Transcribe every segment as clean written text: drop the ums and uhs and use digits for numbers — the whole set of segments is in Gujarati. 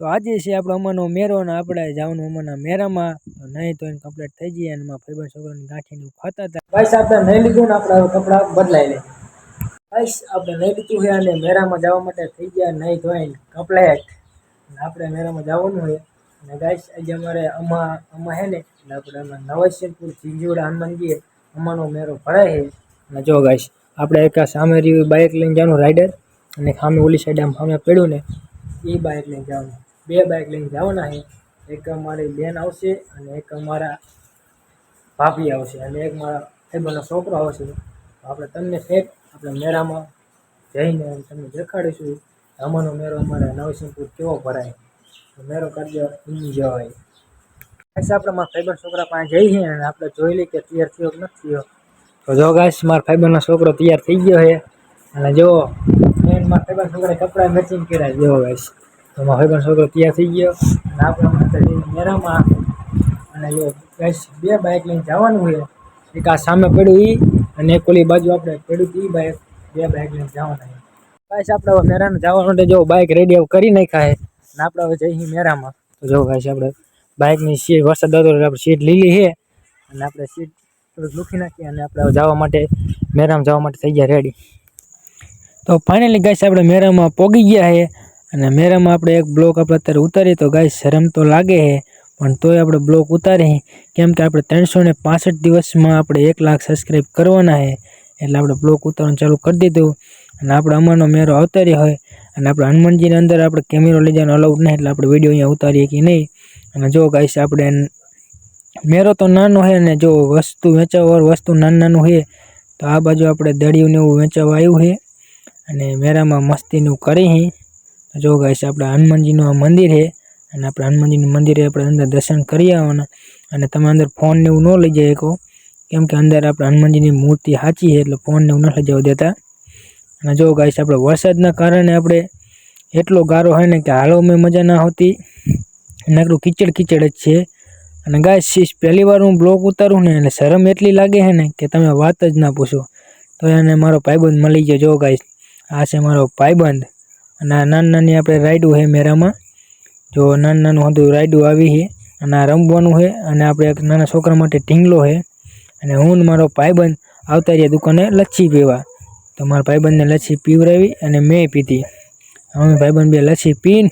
તો આજે છે આપણો અમાનો મેરો ને આપણે જવાનું અમાના મેરામાં તો નહીં તો એને કમ્પ્લીટ થઈ જઈએ અને મારા ભાઈબંધ છોકરાની ગાંઠીને ખાતા હતા ભાઈ આપણે નહીં લીધું ને આપણે કપડાં બદલાઈ લે ભાઈ આપણે નહીં લીધું છે અને મેરામાં જવા માટે થઈ ગયા નહીં ધોઈને કમ્પ્લીટ આપણે મેરામાં જવાનું હોય અને ગાઈસ આજે અમારે આમાં હે ને એટલે આપણે નવરસિંહપુર ઝીંઝુવાડા હનુમાનજીએ અમાનો મેરો ભરાય છે અને જો ગાઈસ આપણે એક સામે રહ્યું બાઇક લઈને જવાનું રાઈડર અને સામે ઓલી સાઈડ આમ સામે પડ્યું ને એ બાઇક લઈને જવાનું બે બાઇક લઈને જવાના છે એક અમારી બેન આવશે અને એક અમારા ભાભી આવશે અને એક મારા ભાઈબંધનો છોકરો આવશે આપણે તમને ફેક આપણે મેળામાં જઈને તમને દેખાડીશું આમાંનો મેળો અમારે નવસિંહપુર કેવો ભરાય તો મેળો કરજો એન્જોય આપણે મારા ભાઈબંધ છોકરા પાસે જઈએ અને આપણે જોઈ લઈએ કે તૈયાર થયો કે નથી થયો તો જો ગાઈસ મારા ભાઈબંધનો છોકરો તૈયાર થઈ ગયો છે અને જો મારા ભાઈબંધ છોકરા કપડાં મેચિંગ કર્યા જો ગાઈસ તો મારા ભાઈબંધ છોકરો તૈયાર થઈ ગયો અને આપણે મેળામાં અને જો ગાઈસ બે બાઇક લઈને જવાનું છે એક આ સામે પડ્યું એ અને એક ઓલી બાજુ આપણે પડ્યું એ બાઇક બે બાઇક લઈને જવાના છે ગાઈસ આપણે હવે મેળામાં જવા માટે જો બાઇક રેડી કરી નાખ્યા છે અને આપણે હવે જઈએ મેળામાં તો જો ગાઈસ આપણે બાઇકની સીટ વરસાદ હતો એટલે આપણે સીટ લીલી છે અને આપણે સીટ થોડુંક લૂખી નાખીએ અને આપણે જવા માટે મેળામાં જવા માટે થઈ ગયા રેડી તો ફાઇનલી ગાઈસ આપણે મેળામાં પોગી ગયા છે અને મેળામાં આપણે એક બ્લોક આપણે અત્યારે ઉતારીએ તો ગાઈસ શરમ તો લાગે છે પણ તોય આપણે બ્લોક ઉતારી કેમ કે આપણે 365 દિવસમાં આપણે 1 લાખ સબસ્ક્રાઈબ કરવાના છે એટલે આપણે બ્લોક ઉતારવાનું ચાલુ કરી દીધું અને આપણે અમાનો મેરો અવતાર્યો હોય અને આપણે હનુમાનજીની અંદર આપણે કેમેરો લઈ જવાનો અલાઉડ નહીં એટલે આપણે વિડીયો અહીંયા ઉતારીએ કે નહીં અને જો ગાઈસ આપણે મેરો તો નાનો છે ને જો વસ્તુ વેચાવવા વસ્તુ નાનું છે તો આ બાજુ આપણે દળિયું ને એવું વેચાવવા આવ્યું છે અને મેરામાં મસ્તીનું કરી જો ગાઈસ આપણે હનુમાનજીનું આ મંદિર છે અને આપણે હનુમાનજીનું મંદિરે આપણે અંદર દર્શન કરી આવવાના અને તમે અંદર ફોન ને એવું ન લઈ જાય શકો કેમ કે અંદર આપણે હનુમાનજીની મૂર્તિ સાચી છે એટલે ફોન ને એવું ન લઈ જવા દેતા અને જો ગાઈસ આપણે વરસાદના કારણે આપણે એટલો ગારો હોય ને કે હાલવામાં મજા ના હોતી નકરું કીચડ કીચડ જ છે અને ગાઈસ પહેલી વાર હું બ્લોગ ઉતારું ને એટલે શરમ એટલી લાગે છે ને કે તમે વાત જ ના પૂછો તો એને મારો ભાઈબંધ મળી ગયો જો ગાઈસ આ છે મારો ભાઈબંધ અને આ નાની આપણે રાઈડું છે મેરામાં જો નાનું હતું રાઈડું આવી છે અને આ રમવાનું છે અને આપણે એક નાના છોકરા માટે ઢીંગલો છે અને હું મારો ભાઈબંધ આવતા રહ્યા દુકાને લચ્છી પીવા તો મારા ભાઈબંધને લચ્છી પીવડાવી અને મેં પીધી અમે ભાઈબંધ બે લચ્છી પીને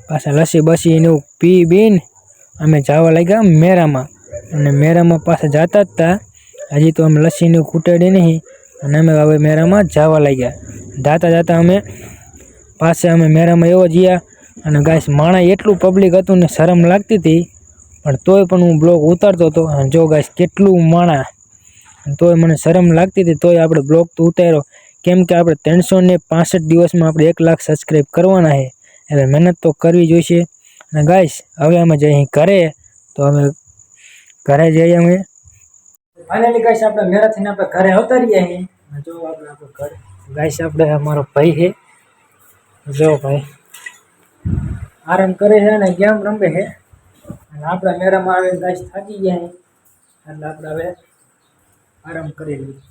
પાછા લસ્સી બસી એને પી બીને અમે જવા લાગ્યા મેરામાં અને મેરામાં પાછા જતા હતા હજી તો અમે લસ્સીને ખૂટાડી નહીં અને અમે હવે મેરામાં જવા લાગ્યા જાતા અમે અમે મેરામાં એવો ગયા અને ગાઈસ માણા એટલું પબ્લિક હતું ને શરમ લાગતી હતી પણ તોય પણ હું બ્લોગ ઉતારતો હતો અને જો ગાઈસ કેટલું માણા તોય મને શરમ લાગતી હતી તોય આપણે બ્લોગ તો ઉતાર્યો કેમ કે આપણે 365 દિવસમાં આપણે 1 લાખ સબસ્ક્રાઈબ કરવાના છે એટલે મહેનત તો કરવી જોઈશે અને ગાઈસ હવે અમે જઈએ ઘરે તો અમે ઘરે જઈએ અમે ફાઇનલી ગાઈસ આપણે મેરાથીને આપણે ઘરે આવતા રહ્યા છીએ જો આપણે ઘર ગાઈસ આપણે અમારો ભાઈ છે જો ભાઈ આરામ કરે છે અને ગેમ રમે છે અને આપણે મેરામાં આવે ગાઈસ થાકી ગયા એટલે આપણે હવે આરામ કરી લઈએ